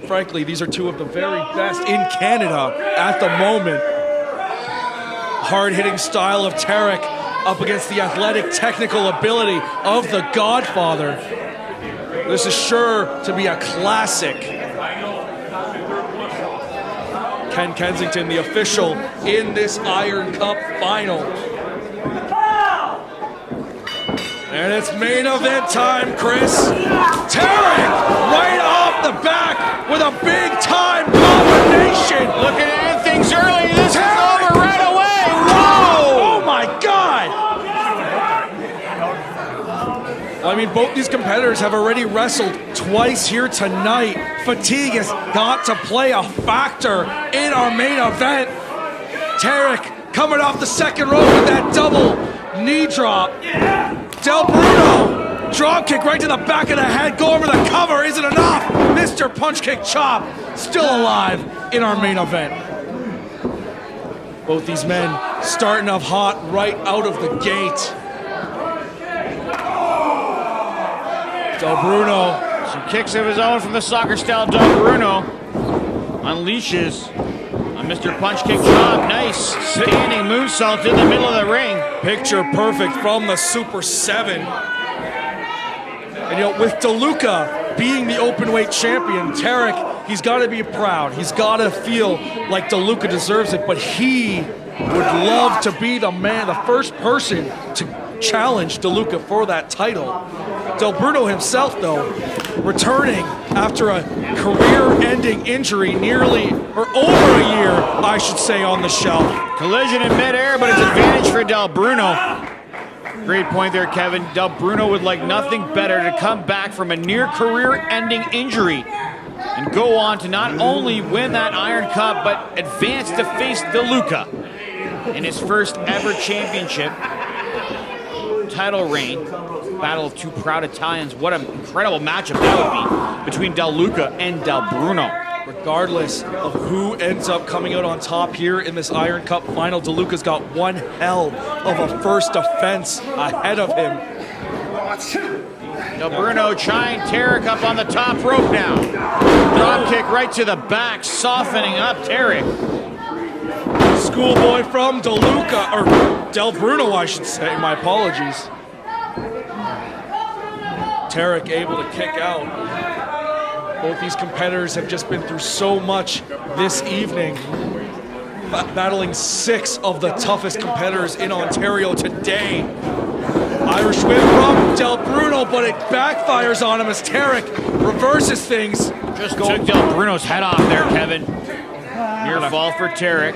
frankly, these are two of the very best in Canada at the moment. Hard-hitting style of Tarik up against the athletic, technical ability of the Godfather. This is sure to be a classic. Ken Kensington, the official in this Iron Cup final. And it's main event time, Chris. Tarik right off the back with a big-time combination. Looking to end things early. This is over right away. Whoa! Oh, my God. I mean, both these competitors have already wrestled twice here tonight. Fatigue has got to play a factor in our main event. Tarik coming off the second rope with that double knee drop. Del Bruno, drop kick right to the back of the head. Go over the cover, isn't enough. Mr. Punch Kick Chop, still alive in our main event. Both these men starting off hot right out of the gate. Del Bruno. Some kicks of his own from the soccer style. Del Bruno unleashes on Mr. Punch Kick Chop. Nice standing moonsault in the middle of the ring. Picture perfect from the Super 7. And you know, with DeLuca being the openweight champion, Tarik, he's got to be proud. He's got to feel like DeLuca deserves it, but he would love to be the man, the first person to challenge DeLuca for that title. Del Bruno himself, though, returning after a career-ending injury over a year, I should say, on the shelf. Collision in midair, but it's advantage for Del Bruno. Great point there, Kevin. Del Bruno would like nothing better to come back from a near career-ending injury and go on to not only win that Iron Cup, but advance to face DeLuca in his first ever championship title reign. Battle of two proud Italians. What an incredible matchup that would be between DeLuca and Del Bruno. Regardless of who ends up coming out on top here in this Iron Cup final, DeLuca's got one hell of a first defense ahead of him. Del Bruno trying Tarik up on the top rope now. Drop kick right to the back, softening up Tarik. Schoolboy from DeLuca, or Del Bruno, I should say. My apologies. Tarik able to kick out. Both these competitors have just been through so much this evening, battling 6 of the toughest competitors in Ontario today. Irish whip from Del Bruno, but it backfires on him as Tarik reverses things. Just took Del Bruno's head off there, Kevin. Near fall for Tarik.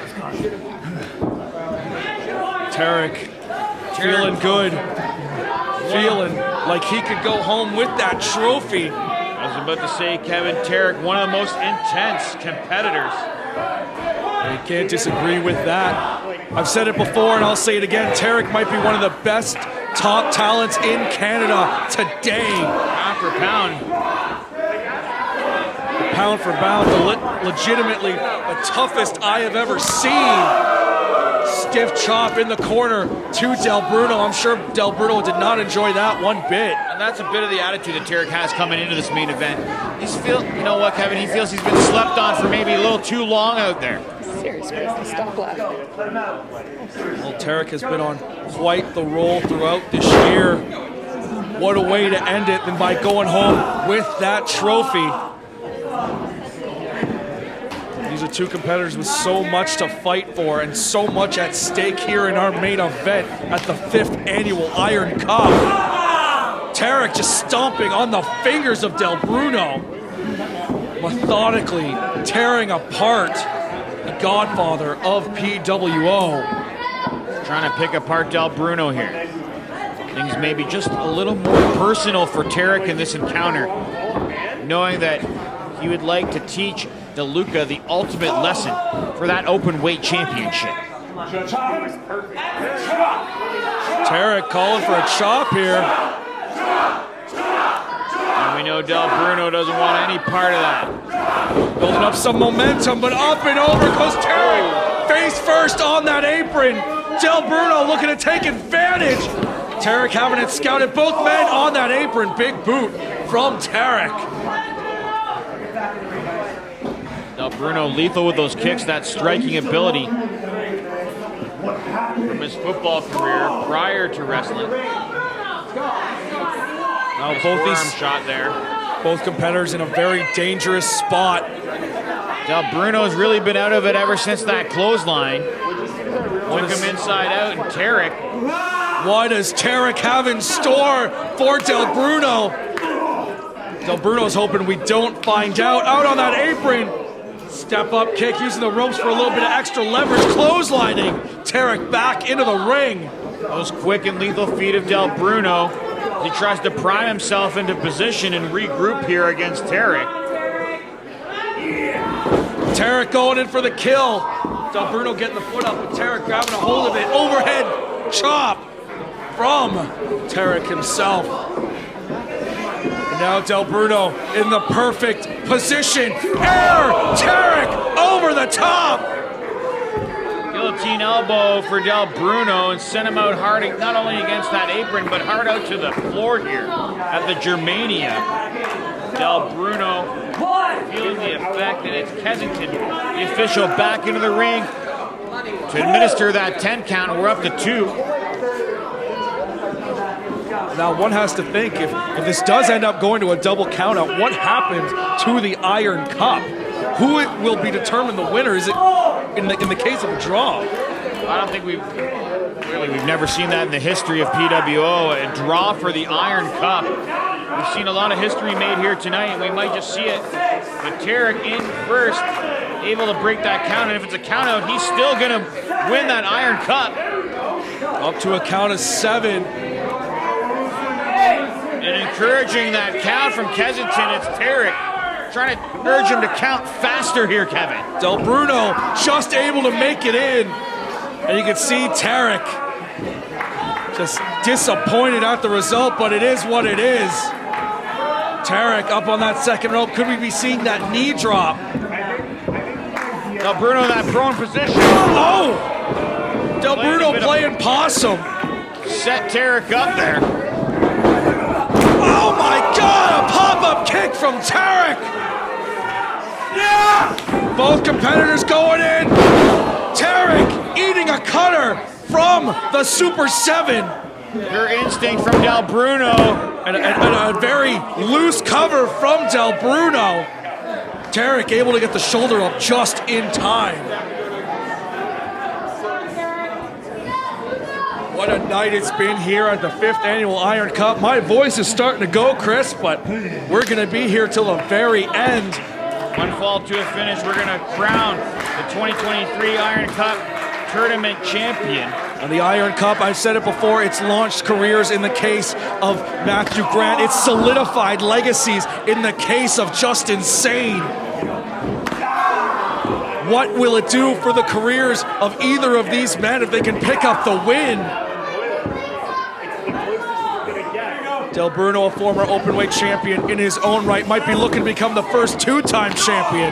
Tarik feeling good. Feeling like he could go home with that trophy. I was about to say, Kevin, Tarik, one of the most intense competitors. You can't disagree with that. I've said it before and I'll say it again. Tarik might be one of the best top talents in Canada today. Pound for pound. Pound for pound, legitimately the toughest I have ever seen. Stiff chop in the corner to Del Bruno. I'm sure Del Bruno did not enjoy that one bit. And that's a bit of the attitude that Tarik has coming into this main event. You know what, Kevin? He feels he's been slept on for maybe a little too long out there. Serious business. Stop laughing. Well, Tarik has been on quite the roll throughout this year. What a way to end it than by going home with that trophy. These are two competitors with so much to fight for and so much at stake here in our main event at the 5th annual Iron Cup. Tarik just stomping on the fingers of Del Bruno, methodically tearing apart the Godfather of PWO. Trying to pick apart Del Bruno here. Things may be just a little more personal for Tarik in this encounter, knowing that he would like to teach DeLuca the ultimate lesson for that open weight championship. Tarik calling for a chop here. And we know Del Bruno doesn't want any part of that. Building up some momentum, but up and over goes Tarik. Face first on that apron. Del Bruno looking to take advantage. Tarik having it scouted. Both men on that apron. Big boot from Tarik. Del Bruno lethal with those kicks, that striking ability from his football career prior to wrestling. Now both these shot there. Both competitors in a very dangerous spot. Del Bruno's really been out of it ever since that clothesline. Took him inside out, and Tarik. What does Tarik have in store for Del Bruno? Del Bruno's hoping we don't find out. Out on that apron. Step up kick, using the ropes for a little bit of extra leverage. Clotheslining Tarik back into the ring. Those quick and lethal feet of Del Bruno. He tries to prime himself into position and regroup here against Tarik. Tarik going in for the kill. Del Bruno getting the foot up, but Tarik grabbing a hold of it. Overhead chop from Tarik himself. And now Del Bruno in the perfect position. Air Tarik over the top. Guillotine elbow for Del Bruno and sent him out hard, not only against that apron, but hard out to the floor here at the Germania. Del Bruno feeling the effect, and it's Kensington, the official, back into the ring to administer that 10 count. We're up to 2. Now one has to think, if this does end up going to a double countout, what happened to the Iron Cup? Who it will be determined the winner? Is it in the case of a draw? I don't think we've never seen that in the history of PWO, a draw for the Iron Cup. We've seen a lot of history made here tonight, and we might just see it. But Tarik in first, able to break that count, and if it's a count out, he's still going to win that Iron Cup. Up to a count of 7. And encouraging that count from Kensington, it's Tarik. Trying to urge him to count faster here, Kevin. Del Bruno just able to make it in. And you can see Tarik just disappointed at the result, but it is what it is. Tarik up on that second rope. Could we be seeing that knee drop? Del Bruno in that prone position. Oh! Del Bruno playing possum. Set Tarik up there. Oh my God! A pop-up kick from Tarik! Yeah! Both competitors going in. Tarik eating a cutter from the Super 7. Your instinct from Del Bruno. And a very loose cover from Del Bruno. Tarik able to get the shoulder up just in time. What a night it's been here at the 5th Annual Iron Cup. My voice is starting to go, Chris, but we're going to be here till the very end. One fall to a finish, we're going to crown the 2023 Iron Cup Tournament Champion. And the Iron Cup, I've said it before, it's launched careers in the case of Matthew Grant. It's solidified legacies in the case of Justin Sane. What will it do for the careers of either of these men if they can pick up the win? Del Bruno, a former openweight champion in his own right, might be looking to become the first 2-time champion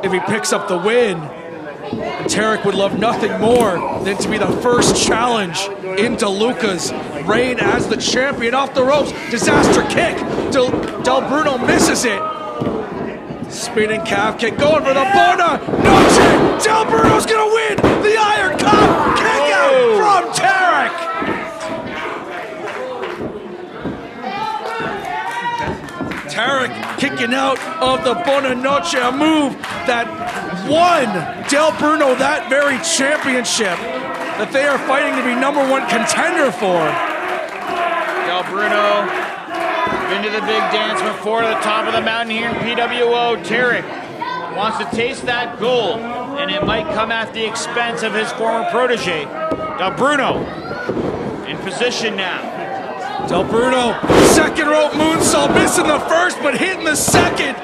if he picks up the win. And Tarik would love nothing more than to be the first challenge in DeLuca's reign as the champion. Off the ropes, disaster kick. Del Bruno misses it. Spinning calf kick, going for the Bona Noche. Del Bruno's gonna win the Iron Cup. Kick out from Tarik. Tarik kicking out of the Bona Noche, a move that won Del Bruno that very championship that they are fighting to be #1 contender for. Del Bruno been to the big dance before, to the top of the mountain here in PWO. Tarik wants to taste that gold, and it might come at the expense of his former protege. Del Bruno in position now. Del Bruno, second rope moonsault, missing the first, but hitting the second.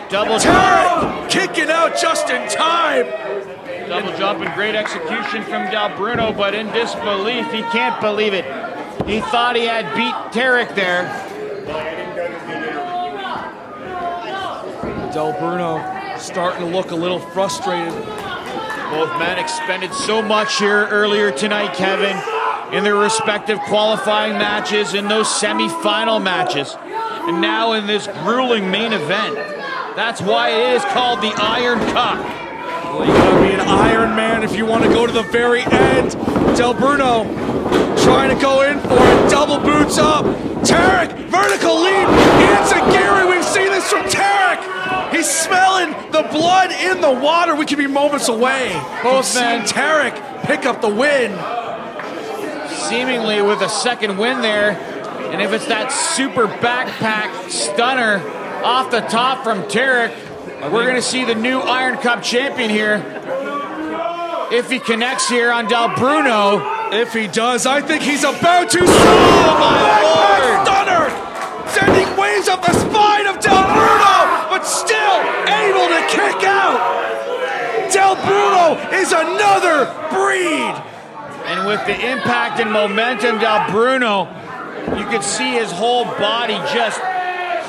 Double Tarik kicking out just in time. Double jump and great execution from Del Bruno, but in disbelief, he can't believe it. He thought he had beat Tarik there. Del Bruno starting to look a little frustrated. Both men expended so much here earlier tonight, Kevin, in their respective qualifying matches, in those semi-final matches, and now in this grueling main event That's why it is called the Iron Cup. Well, you gotta be an Iron Man if you want to go to the very end. Del Bruno trying to go in for it. Double boots up. Tarik, vertical leap. Enziguri, we've seen this from Tarik. He's smelling the blood in the water. We could be moments away. Both men. Tarik pick up the win. Seemingly with a second win there. And if it's that super backpack stunner off the top from Tarik, we're going to see the new Iron Cup champion here. If he connects here on Del Bruno. If he does, I think he's about to. Oh my Lord! Stunner! Sending waves up the spine of Del Bruno, but still able to kick out. Del Bruno is another breed. And with the impact and momentum, Del Bruno, you could see his whole body just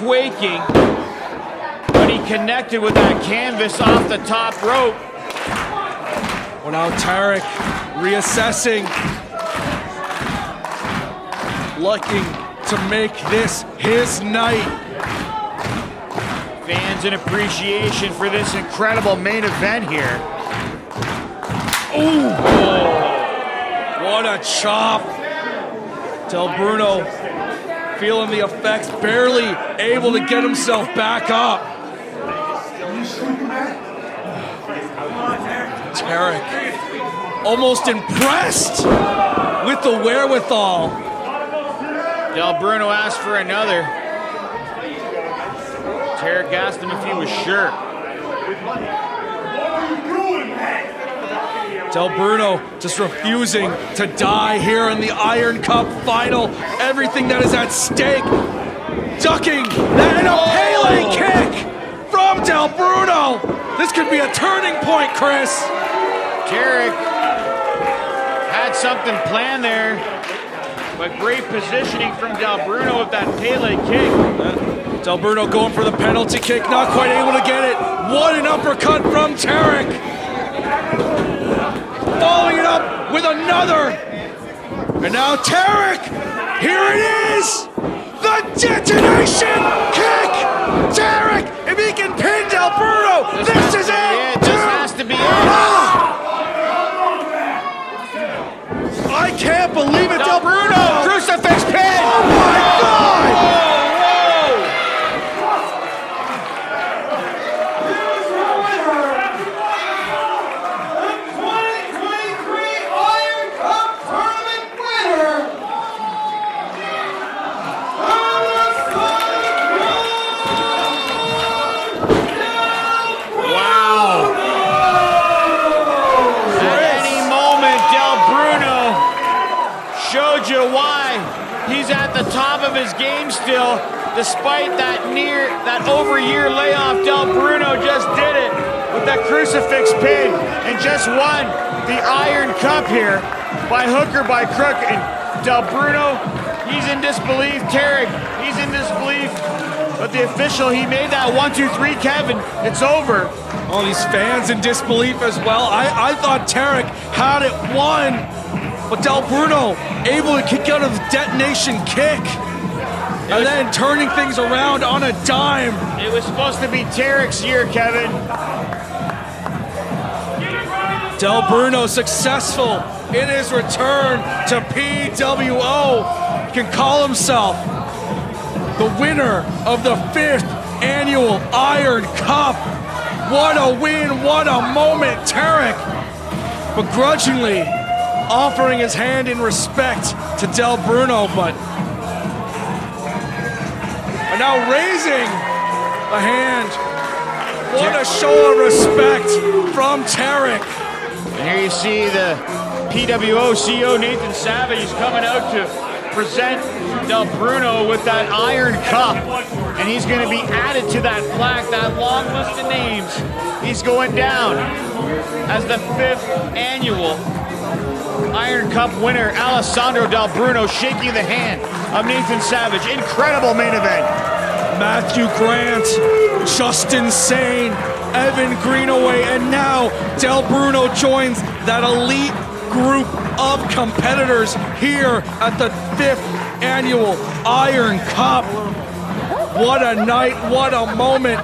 quaking when he connected with that canvas off the top rope. Well, now Tarik reassessing, looking to make this his night. Fans in appreciation for this incredible main event here. Ooh! What a chop! Del Bruno feeling the effects, barely able to get himself back up. Tarik almost impressed with the wherewithal. Del Bruno asked for another. Tarik asked him if he was sure. Del Bruno just refusing to die here in the Iron Cup final. Everything that is at stake. Ducking and a Pele kick from Del Bruno. This could be a turning point, Chris. Tarik had something planned there, but great positioning from Del Bruno with that Pele kick. Del Bruno going for the penalty kick, not quite able to get it. What an uppercut from Tarik. Following it up with another. And now Tarik, here it is. The detonation kick. Tarik, if he can pin Del Bruno, this is it. This has to be it. I can't believe it, Del Bruno. Crucifix pin. Oh my God. Why he's at the top of his game still, despite that over year layoff. Del Bruno just did it with that crucifix pin and just won the Iron Cup here by hook or by crook. And Del Bruno, he's in disbelief. Tarik, he's in disbelief. But the official, he made that 1, 2, 3, Kevin. It's over. All these fans in disbelief as well. I thought Tarik had it won. But Del Bruno able to kick out of the detonation kick. And then turning things around on a dime. It was supposed to be Tarik's year, Kevin. Del Bruno successful in his return to PWO. He can call himself the winner of the 5th annual Iron Cup. What a win, what a moment. Tarik begrudgingly offering his hand in respect to Del Bruno, but now raising a hand. What a show of respect from Tarik. And here you see the PWO CEO Nathan Savage is coming out to present Del Bruno with that Iron Cup, and he's going to be added to that plaque, that long list of names. He's going down as the 5th annual Iron Cup winner. Alessandro Del Bruno shaking the hand of Nathan Savage. Incredible main event. Matthew Grant, Justin Sane, Evan Greenaway, and now Del Bruno joins that elite group of competitors here at the 5th annual Iron Cup. What a night, what a moment.